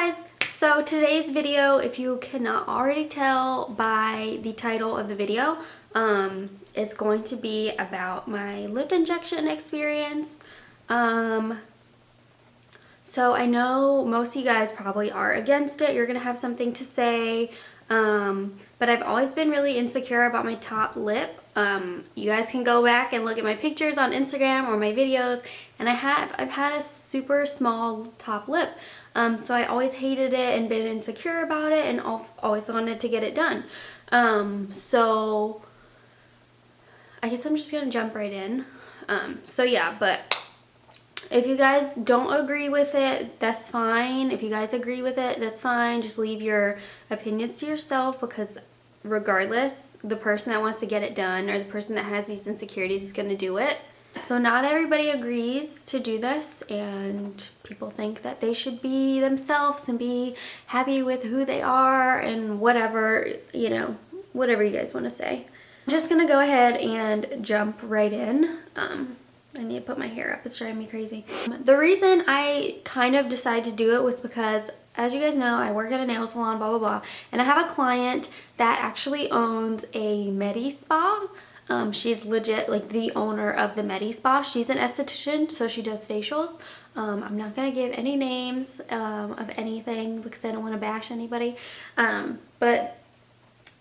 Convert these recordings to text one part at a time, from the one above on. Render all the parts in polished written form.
guys, so today's video, if you cannot already tell by the title of the video, is going to be about my lip injection experience. So I know most of you guys probably are against it. You're gonna have something to say, but I've always been really insecure about my top lip. You guys can go back and look at my pictures on Instagram or my videos, and I've had a super small top lip. So I always hated it and been insecure about it and always wanted to get it done. So I guess I'm just gonna jump right in. So yeah, but if you guys don't agree with it, that's fine. If you guys agree with it, that's fine. Just leave your opinions to yourself, because regardless, the person that wants to get it done or the person that has these insecurities is going to do it. So not everybody agrees to do this, and people think that they should be themselves and be happy with who they are and whatever, you know, whatever you guys want to say. I'm just going to go ahead and jump right in. I need to put my hair up. It's driving me crazy. The reason I kind of decided to do it was because, as you guys know, I work at a nail salon, blah, blah, blah. And I have a client that actually owns a Medi Spa. She's legit like the owner of the Medi Spa. She's an esthetician, so she does facials. I'm not going to give any names of anything because I don't want to bash anybody.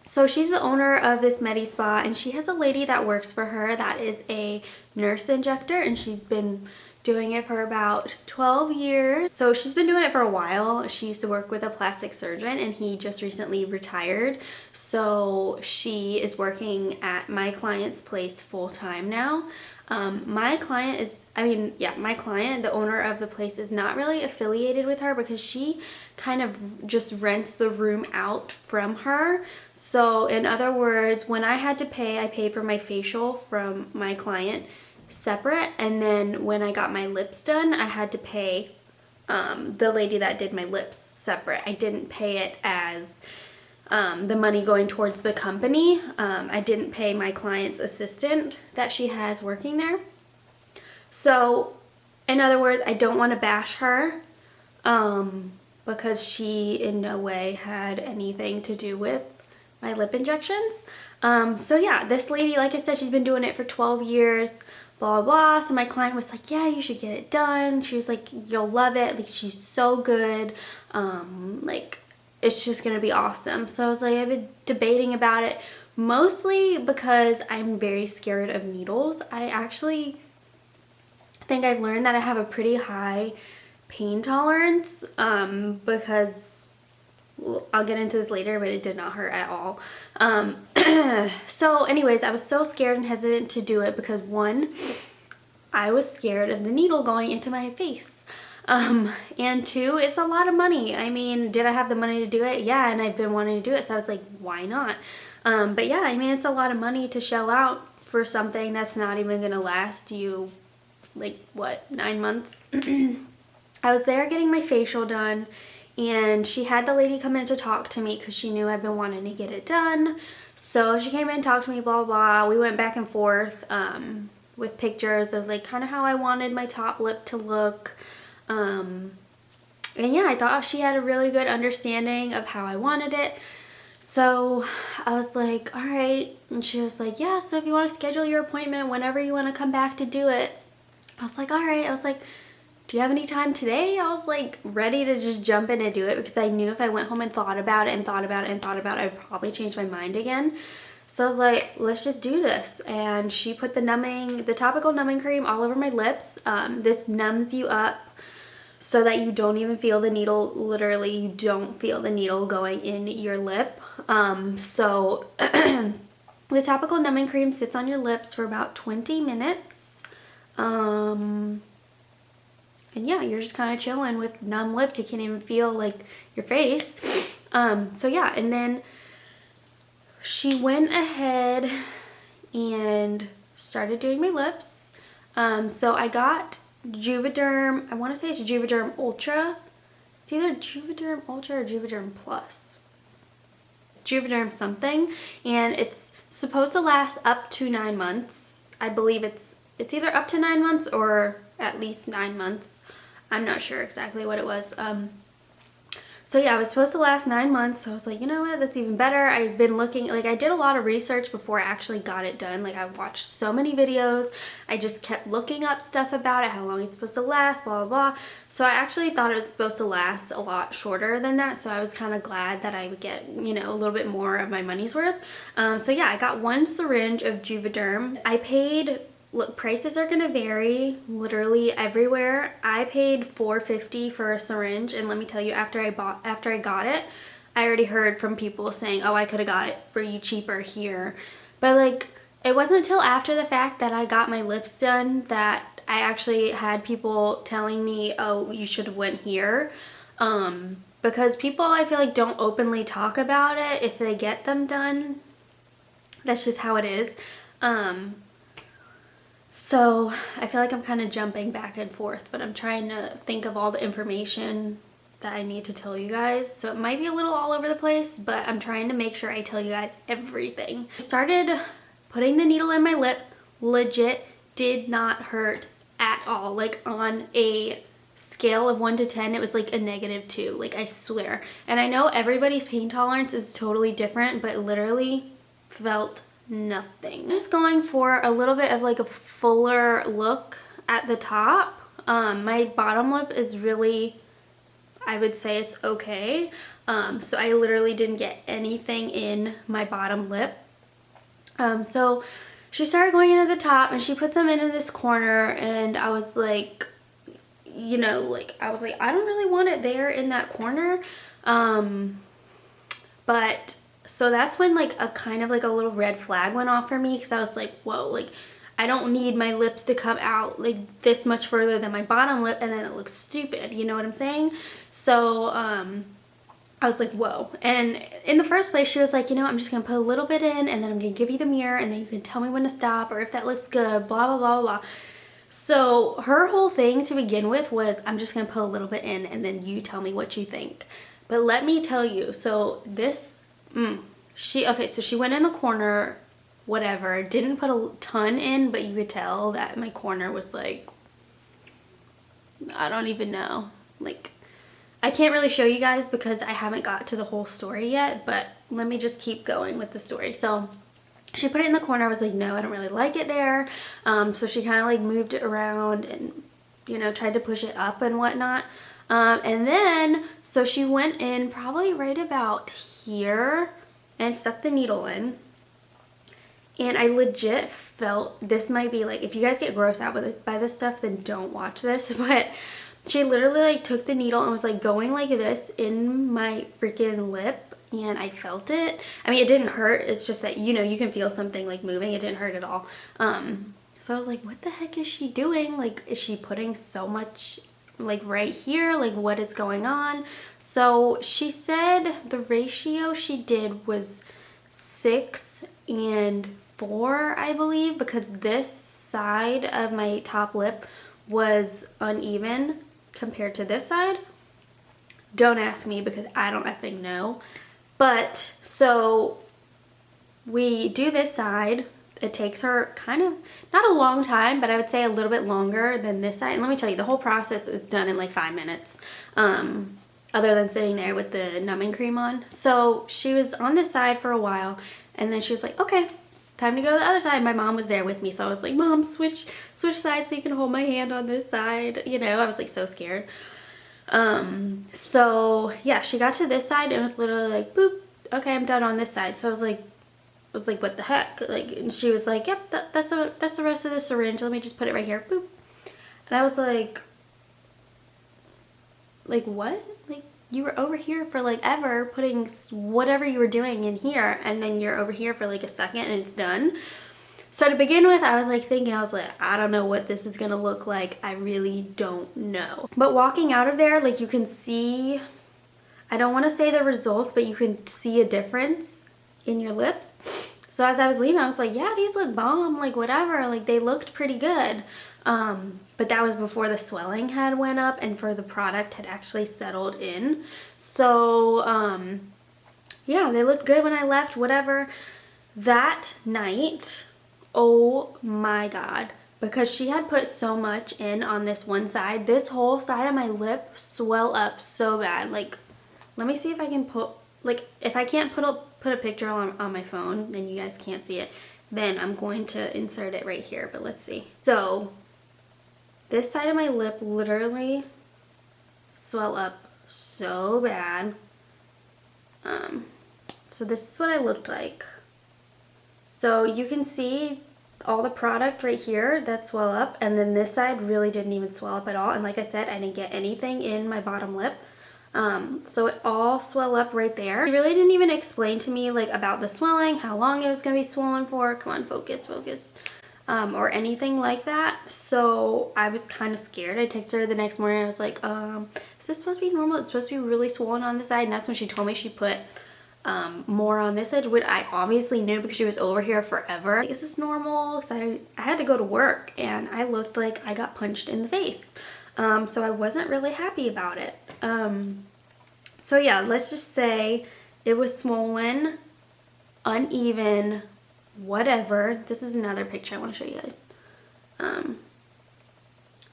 So she's the owner of this Medi Spa, and she has a lady that works for her that is a nurse injector, and she's been doing it for about 12 years. So she's been doing it for a while. She used to work with a plastic surgeon, and he just recently retired. So she is working at my client's place full-time now. My client, the owner of the place, is not really affiliated with her because she kind of just rents the room out from her. So in other words, when I had to pay, I paid for my facial from my client separate, and then when I got my lips done, I had to pay the lady that did my lips separate. I didn't pay it as the money going towards the company. I didn't pay my client's assistant that she has working there. So in other words, I don't want to bash her because she in no way had anything to do with my lip injections. So yeah, this lady, like I said, she's been doing it for 12 years, blah, blah, blah. So my client was like, yeah, you should get it done. She was like, you'll love it. Like, she's so good. Like, it's just going to be awesome. So I was like, I've been debating about it, mostly because I'm very scared of needles. I actually think I've learned that I have a pretty high pain tolerance because, well, I'll get into this later, but it did not hurt at all. So anyways, I was so scared and hesitant to do it because, one, I was scared of the needle going into my face. And two, it's a lot of money. I mean, did I have the money to do it? Yeah, and I've been wanting to do it, so I was like, why not? But yeah, I mean, it's a lot of money to shell out for something that's not even gonna last you, like, what, 9 months? I was there getting my facial done, and she had the lady come in to talk to me because she knew I've been wanting to get it done. So she came in and talked to me, blah, blah, blah. We went back and forth with pictures of, like, kind of how I wanted my top lip to look. And yeah, I thought she had a really good understanding of how I wanted it. So I was like, all right. And she was like, yeah, so if you want to schedule your appointment whenever you want to come back to do it. I was like, all right. I was like, do you have any time today? I was like ready to just jump in and do it because I knew if I went home and thought about it and thought about it and thought about it, I'd probably change my mind again. So I was like, let's just do this. And she put the topical numbing cream all over my lips. This numbs you up so that you don't even feel the needle. Literally, you don't feel the needle going in your lip. So the topical numbing cream sits on your lips for about 20 minutes. And yeah, you're just kind of chilling with numb lips. You can't even feel like your face. So yeah, and then she went ahead and started doing my lips. So I got Juvederm, I want to say it's Juvederm Ultra. It's either Juvederm Ultra or Juvederm Plus. Juvederm something, and it's supposed to last up to 9 months. I believe it's either up to 9 months or at least 9 months. I'm not sure exactly what it was. So yeah, it was supposed to last 9 months. So I was like, you know what, that's even better. I've been looking, like I did a lot of research before I actually got it done. Like I watched so many videos. I just kept looking up stuff about it, how long it's supposed to last, blah, blah, blah. So I actually thought it was supposed to last a lot shorter than that. So I was kind of glad that I would get, you know, a little bit more of my money's worth. So yeah, I got 1 syringe of Juvederm. I paid, look, prices are gonna vary literally everywhere. I paid $4.50 for a syringe, and let me tell you, after I got it, I already heard from people saying, oh, I could have got it for you cheaper here. But like, it wasn't until after the fact that I got my lips done that I actually had people telling me, oh, you should have went here. Because people, I feel like, don't openly talk about it if they get them done. That's just how it is. So I feel like I'm kind of jumping back and forth, but I'm trying to think of all the information that I need to tell you guys. So it might be a little all over the place, but I'm trying to make sure I tell you guys everything. I started putting the needle in my lip. Legit did not hurt at all. Like on a scale of 1 to 10, it was like a -2, like I swear. And I know everybody's pain tolerance is totally different, but literally felt nothing. Just going for a little bit of like a fuller look at the top. My bottom lip is really, I would say it's okay. So I literally didn't get anything in my bottom lip. So she started going into the top and she put some into this corner, and I was like, you know, like I was like, I don't really want it there in that corner. But so that's when like a kind of like a little red flag went off for me, because I was like, whoa, like I don't need my lips to come out like this much further than my bottom lip and then it looks stupid, you know what I'm saying? So I was like, whoa. And in the first place, she was like, you know, I'm just gonna put a little bit in and then I'm gonna give you the mirror and then you can tell me when to stop or if that looks good, blah, blah, blah, blah. So her whole thing to begin with was, I'm just gonna put a little bit in and then you tell me what you think. But let me tell you, so this, okay, so she went in the corner, whatever, didn't put a ton in, but you could tell that my corner was like, I don't even know, like, I can't really show you guys because I haven't got to the whole story yet, but let me just keep going with the story. So she put it in the corner. I was like, no, I don't really like it there. So she kind of like moved it around and, you know, tried to push it up and whatnot. And then, so she went in probably right about here and stuck the needle in. And I legit felt, this might be like, if you guys get grossed out by this stuff, then don't watch this. But she literally like took the needle and was like going like this in my freaking lip, and I felt it. I mean, it didn't hurt. It's just that, you know, you can feel something like moving. It didn't hurt at all. So I was like, what the heck is she doing? Like, is she putting so much like right here? Like, what is going on? So she said the ratio she did was 6 and 4, I believe, because this side of my top lip was uneven compared to this side. Don't ask me because I don't effing know. But so we do this side. It takes her kind of, not a long time, but I would say a little bit longer than this side. And let me tell you, the whole process is done in like 5 minutes. Other than sitting there with the numbing cream on. So she was on this side for a while, and then she was like, okay, time to go to the other side. My mom was there with me, so I was like, Mom, switch sides so you can hold my hand on this side. You know, I was like so scared. So yeah, she got to this side and it was literally like, boop, okay, I'm done on this side. So I was like, what the heck? Like, and she was like, yep, that's the rest of the syringe. Let me just put it right here, boop. And I was like what? Like, you were over here for like ever putting whatever you were doing in here, and then you're over here for like a second and it's done. So to begin with, I was like thinking, I was like, I don't know what this is gonna look like. I really don't know. But walking out of there, like, you can see, I don't want to say the results, but you can see a difference in your lips. So as I was leaving, I was like, yeah, these look bomb, like whatever, like they looked pretty good. But that was before the swelling had went up and for the product had actually settled in. So yeah, they looked good when I left, whatever. That night, oh my God, because she had put so much in on this one side, this whole side of my lip swelled up so bad, like Let me see if I can put, like, if I can't put a picture on my phone and you guys can't see it, then I'm going to insert it right here, but let's see. So this side of my lip literally swelled up so bad. So this is what I looked like. So you can see all the product right here that swell up, and then this side really didn't even swell up at all. And like I said, I didn't get anything in my bottom lip. So it all swelled up right there. She really didn't even explain to me like about the swelling, how long it was gonna be swollen for. Come on, focus, focus. Or anything like that. So I was kind of scared. I texted her the next morning. I was like, is this supposed to be normal? It's supposed to be really swollen on the side. And that's when she told me she put more on this side, which I obviously knew because she was over here forever. Like, is this normal? Because I had to go to work and I looked like I got punched in the face. So I wasn't really happy about it. So yeah, let's just say it was swollen, uneven, whatever. This is another picture I want to show you guys.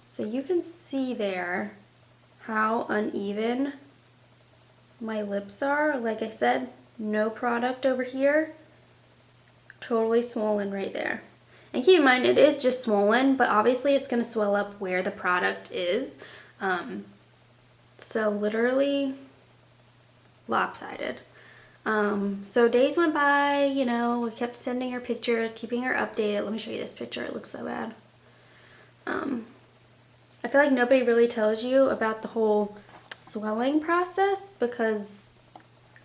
So you can see there how uneven my lips are. Like I said, no product over here, totally swollen right there. And keep in mind, it is just swollen, but obviously it's going to swell up where the product is. So literally lopsided. So days went by, you know, we kept sending her pictures, keeping her updated. Let me show you this picture. It looks so bad. I feel like nobody really tells you about the whole swelling process because,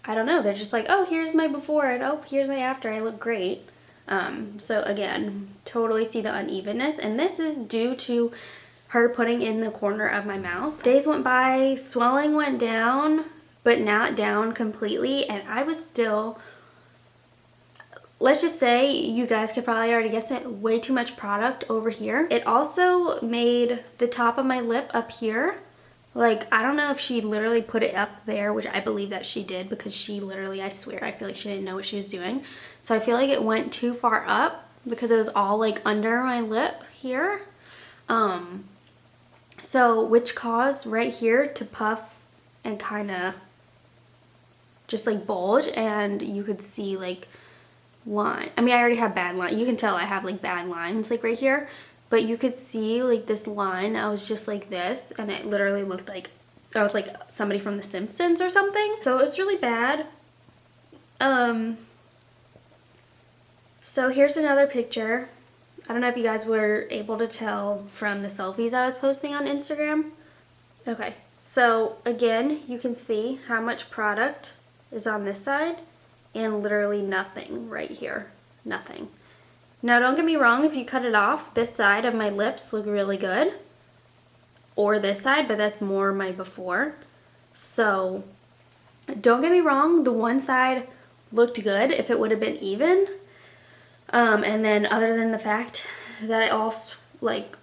I don't know, they're just like, oh, here's my before and oh, here's my after. I look great. So again, totally see the unevenness, and this is due to her putting in the corner of my mouth. Days went by, swelling went down, but not down completely, and I was still, let's just say, you guys could probably already guess it, way too much product over here. It also made the top of my lip up here, like, I don't know if she literally put it up there, which I believe that she did because she literally, I swear, I feel like she didn't know what she was doing. So I feel like it went too far up because it was all like under my lip here. So which caused right here to puff and kind of just like bulge, and you could see like line. I mean, I already have bad line. You can tell I have like bad lines like right here. But you could see like this line that was just like this, and it literally looked like I was like somebody from The Simpsons or something. So it was really bad. So here's another picture. I don't know if you guys were able to tell from the selfies I was posting on Instagram. Okay, so again, you can see how much product is on this side and literally nothing right here. Nothing. Now, don't get me wrong, if you cut it off, this side of my lips look really good. Or this side, but that's more my before. So, don't get me wrong, the one side looked good if it would have been even. And then other than the fact that it all, like,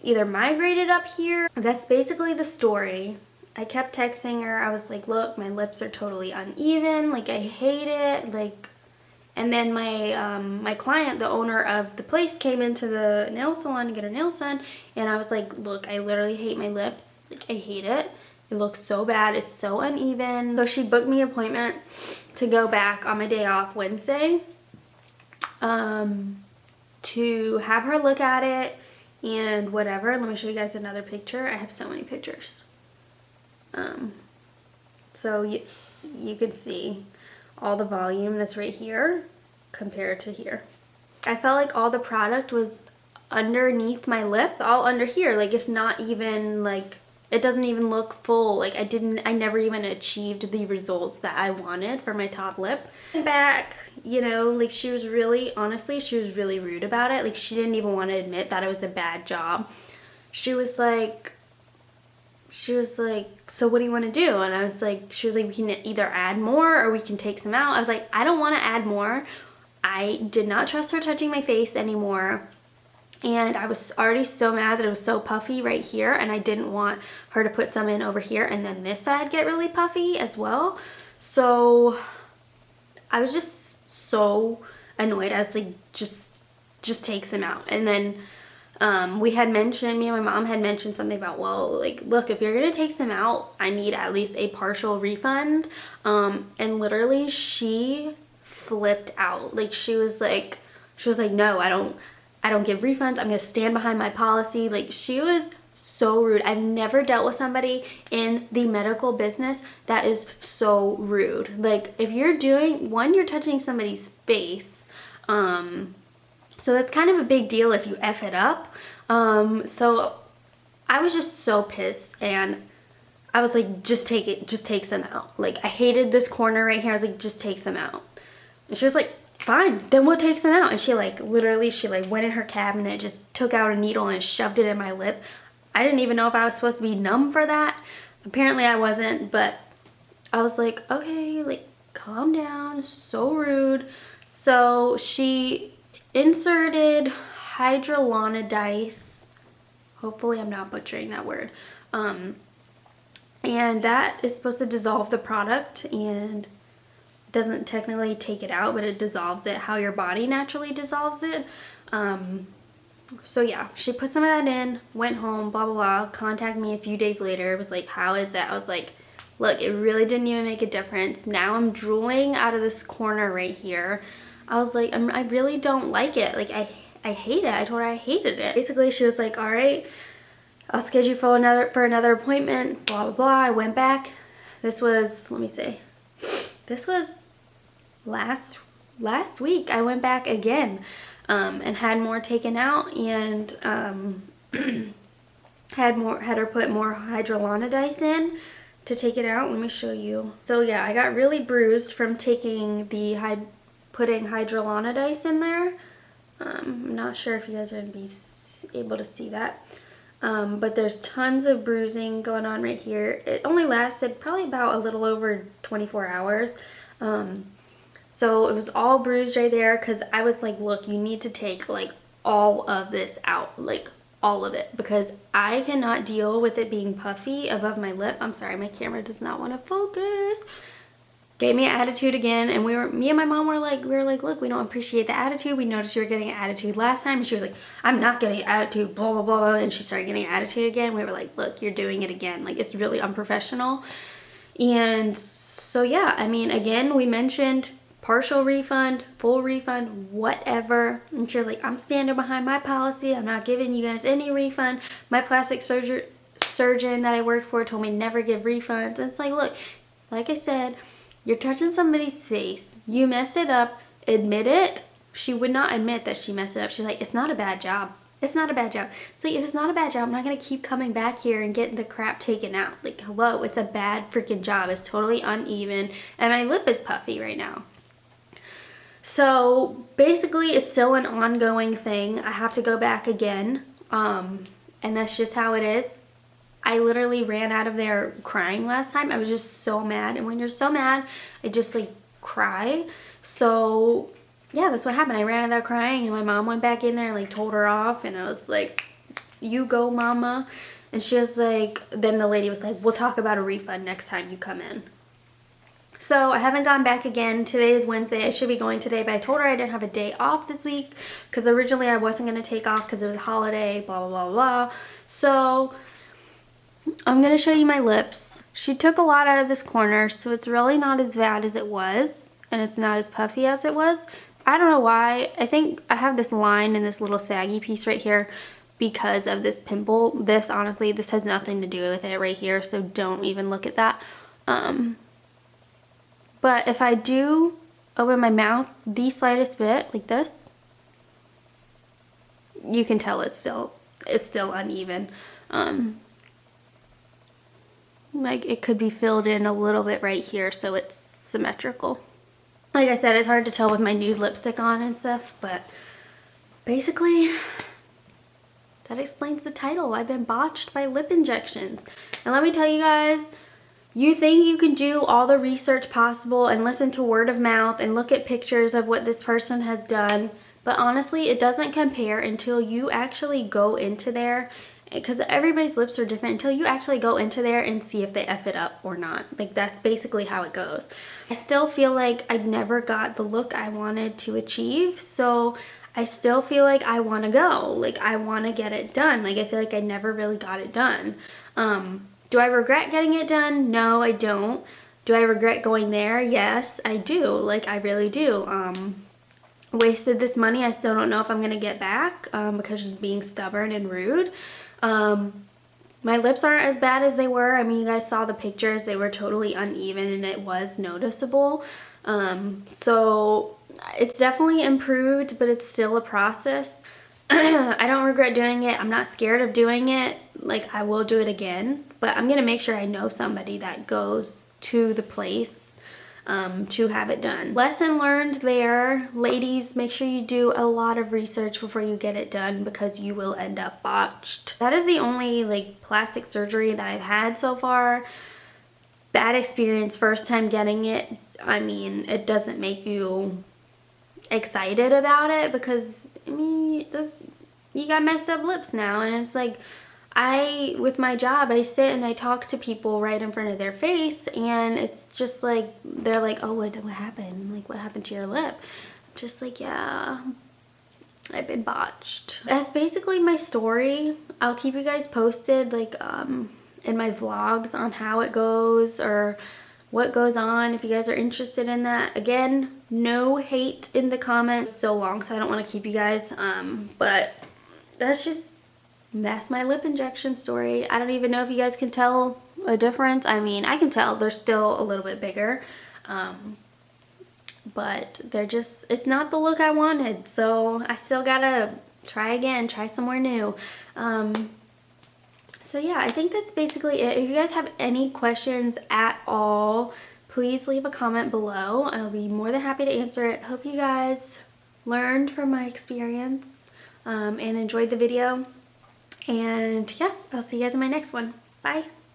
either migrated up here, that's basically the story. I kept texting her. I was like, look, my lips are totally uneven. Like, I hate it. Like, and then my client, the owner of the place, came into the nail salon to get her nails done, and I was like, look, I literally hate my lips. Like, I hate it. It looks so bad. It's so uneven. So she booked me an appointment to go back on my day off Wednesday to have her look at it and whatever. Let me show you guys another picture. I have so many pictures. So you could see all the volume that's right here compared to here. I felt like all the product was underneath my lip, all under here. Like, it's not even like, it doesn't even look full. Like, I never even achieved the results that I wanted for my top lip. Back, you know, like, she was really, honestly, she was really rude about it. Like, she didn't even want to admit that it was a bad job. She was like, so what do you want to do? And I was like, she was like, we can either add more or we can take some out. I was like, I don't want to add more. I did not trust her touching my face anymore. And I was already so mad that it was so puffy right here, and I didn't want her to put some in over here and then this side get really puffy as well. So I was just so annoyed. I was like, just take some out. And then We had mentioned, me and my mom had mentioned something about, well, like, look, if you're gonna take some out, I need at least a partial refund. And literally she flipped out. Like, she was like, no, I don't give refunds. I'm gonna stand behind my policy. Like, she was so rude. I've never dealt with somebody in the medical business that is so rude. Like, if you're doing, one, you're touching somebody's face, so that's kind of a big deal if you F it up. So I was just so pissed, and I was like, just take it, just take some out. Like, I hated this corner right here. I was like, just take some out. And she was like, fine, then we'll take some out. And she like, literally, she like went in her cabinet, just took out a needle and shoved it in my lip. I didn't even know if I was supposed to be numb for that. Apparently I wasn't, but I was like, okay, like, calm down, so rude. So she inserted hydrolonidase. Hopefully I'm not butchering that word. And that is supposed to dissolve the product, and doesn't technically take it out, but it dissolves it how your body naturally dissolves it. So yeah, she put some of that in, went home, blah, blah, blah, contacted me a few days later. It was like, how is that? I was like, look, it really didn't even make a difference. Now I'm drooling out of this corner right here. I was like, I really don't like it. Like, I hate it. I told her I hated it. Basically, she was like, all right, I'll schedule you for another appointment, blah, blah, blah. I went back. This was, let me see. This was last week. I went back again, and had more taken out, and had her put more hydrolonidase in to take it out. Let me show you. So yeah, I got really bruised from taking the putting hydrolonidase in there. I'm not sure if you guys are gonna be able to see that, but there's tons of bruising going on right here. It only lasted probably about a little over 24 hours. So it was all bruised right there, because I was like, look, you need to take like all of this out, like all of it, because I cannot deal with it being puffy above my lip. I'm sorry, my camera does not want to focus. Gave me an attitude again, and me and my mom were like, look, we don't appreciate the attitude. We noticed you were getting an attitude last time. And she was like, I'm not getting an attitude, blah, blah, blah. And she started getting an attitude again. We were like, look, you're doing it again. Like, it's really unprofessional. And so yeah, I mean, again, we mentioned partial refund, full refund, whatever. And she was like, I'm standing behind my policy. I'm not giving you guys any refund. My plastic surgeon that I worked for told me never give refunds. And it's like, look, like I said, you're touching somebody's face. You messed it up. Admit it. She would not admit that she messed it up. She's like, it's not a bad job. It's not a bad job. It's like, if it's not a bad job, I'm not going to keep coming back here and getting the crap taken out. Like, hello, it's a bad freaking job. It's totally uneven. And my lip is puffy right now. So basically, it's still an ongoing thing. I have to go back again. And that's just how it is. I literally ran out of there crying last time. I was just so mad. And when you're so mad, I just like cry. So yeah, that's what happened. I ran out of there crying, and my mom went back in there and like told her off. And I was like, you go, mama. And she was like, then the lady was like, we'll talk about a refund next time you come in. So I haven't gone back again. Today is Wednesday. I should be going today, but I told her I didn't have a day off this week, because originally I wasn't going to take off because it was a holiday, blah, blah, blah, blah. So I'm going to show you my lips. She took a lot out of this corner, so it's really not as bad as it was, and it's not as puffy as it was. I don't know why. I think I have this line in this little saggy piece right here because of this pimple. This, honestly, this has nothing to do with it right here, so don't even look at that. But if I do open my mouth the slightest bit, like this, you can tell it's still uneven. Like, it could be filled in a little bit right here so it's symmetrical. Like I said, it's hard to tell with my nude lipstick on and stuff, but basically that explains the title. I've been botched by lip injections. And let me tell you guys, you think you can do all the research possible and listen to word of mouth and look at pictures of what this person has done, but honestly, it doesn't compare until you actually go into there, because everybody's lips are different, until you actually go into there and see if they F it up or not. Like, that's basically how it goes. I still feel like I never got the look I wanted to achieve, so I still feel like I want to go. Like, I want to get it done. Like, I feel like I never really got it done. Do I regret getting it done? No, I don't. Do I regret going there? Yes, I do. Like, I really do. Wasted this money. I still don't know if I'm going to get back because just being stubborn and rude. My lips aren't as bad as they were. I mean, you guys saw the pictures. They were totally uneven and it was noticeable. So it's definitely improved, but it's still a process. I don't regret doing it. I'm not scared of doing it. Like, I will do it again, but I'm going to make sure I know somebody that goes to the place to have it done. Lesson learned there. Ladies, make sure you do a lot of research before you get it done because you will end up botched. That is the only like plastic surgery that I've had so far. Bad experience, first time getting it. I mean, it doesn't make you excited about it because, I mean, you got messed up lips now, and it's like, with my job, I sit and I talk to people right in front of their face, and it's just like, they're like, oh, what happened? Like, what happened to your lip? I'm just like, yeah, I've been botched. That's basically my story. I'll keep you guys posted, like, in my vlogs on how it goes or what goes on if you guys are interested in that. Again, no hate in the comments. So long, so I don't want to keep you guys, but that's my lip injection story. I don't even know if you guys can tell a difference. I mean, I can tell they're still a little bit bigger, but it's not the look I wanted, so I still gotta try again, try somewhere new. So yeah, I think that's basically it. If you guys have any questions at all, please leave a comment below. I'll be more than happy to answer it. Hope you guys learned from my experience and enjoyed the video. And yeah, I'll see you guys in my next one. Bye.